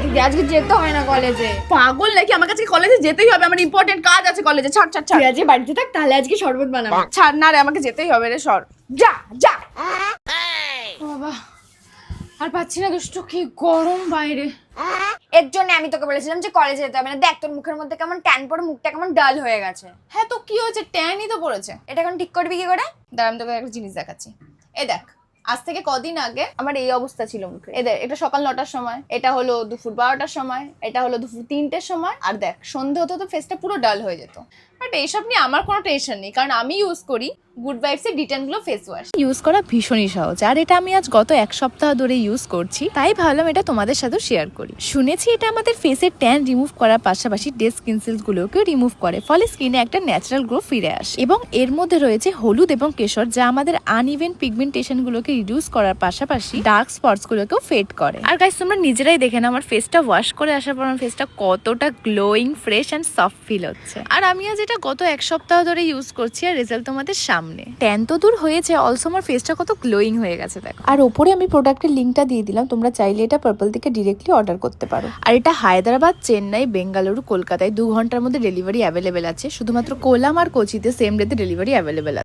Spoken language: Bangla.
দিদি আজকে যেতে হয় না কলেজে। পাগল নাকি? আমার কাছে কলেজে যেতেই হবে, আমার ইম্পর্টেন্ট কাজ আছে কলেজে। ছাড় ছাড় ছাড়। তুই আজকে বাড়িতে থাক, তাহলে আজকে শরবত বানাবো। ছাড় না রে, আমাকে যেতেই হবে রে, সর। যা যা। বাবা আর পাচ্ছি না দুষ্টু, কি গরম বাইরে। এর জন্য আমি তোকে বলেছিলাম যে কলেজে যেতে হবে না। দেখ তোর মুখের মধ্যে কেমন ট্যান পড়ে, মুখটা কেমন ডাল হয়ে গেছে। হ্যাঁ তো কি হয়েছে? ট্যানই তো পড়েছে। এটা এখন ঠিক করবি কি করে? দাঁড়া আমি তোকে একটা জিনিস দেখাচ্ছি। এই দেখ, আজ থেকে কদিন আগে আমার এই অবস্থা ছিল মুখে। এই দেখ, এটা সকাল 9টার সময়, এটা হলো দুপুর 12টার সময়, এটা হলো দুপুর 3টের সময়, আর দেখ সন্ধে হতে তো ফেসটা পুরো ডাল হয়ে যেত। বাট এইসব নিয়ে আমার কোনো টেনশন নেই, কারণ আমি ইউজ করি গুড ভাইবসের detan glow face wash. Use করা ভীষণই সহজ, আর এটা আমি আজ গত এক সপ্তাহ ধরে ইউজ করছি, তাই ভাবলাম এটা তোমাদের সাথেও শেয়ার করি। শুনেছি এটা আমাদের ফেসের ট্যান রিমুভ করার পাশাপাশি ডেড স্কিন সেলস গুলোকেও রিমুভ করে, ফলে স্কিনে একটা ন্যাচারাল গ্লো ফিরে আসে। এবং এর মধ্যে রয়েছে হলুদ এবং কেশর, যা আমাদের আনইভেন পিগমেন্টেশন গুলোকে রিডিউস করার পাশাপাশি ডার্ক স্পটস গুলোকেও ফেড করে। আর গাইস তোমরা নিজেরাই দেখে নাও আমার ফেসটা ওয়াশ করে আসার পর আমার ফেসটা কতটা glowing, fresh and soft feel হচ্ছে। আর আমি আজ এটা গত এক সপ্তাহ ধরে ইউজ করছি, আর রেজাল্ট তোমাদের সামনে। ট্যান তো দূর হয়েছে, অলসো আমার ফেসটা কত গ্লোয়িং হয়ে গেছে দেখো। আর ওপরে আমি প্রোডাক্টের লিঙ্কটা দিয়ে দিলাম, তোমরা চাইলে এটা পার্পল থেকে ডিরেক্টলি অর্ডার করতে পারো। আর এটা হায়দ্রাবাদ, চেন্নাই, বেঙ্গালুরু, কলকাতায় 2 ঘন্টার মধ্যে ডেলিভারি অ্যাভেলেবেল আছে। শুধুমাত্র কোলাম আর কোচিতে সেম ডেতে ডেলিভারি অ্যাভেলেবেল আছে।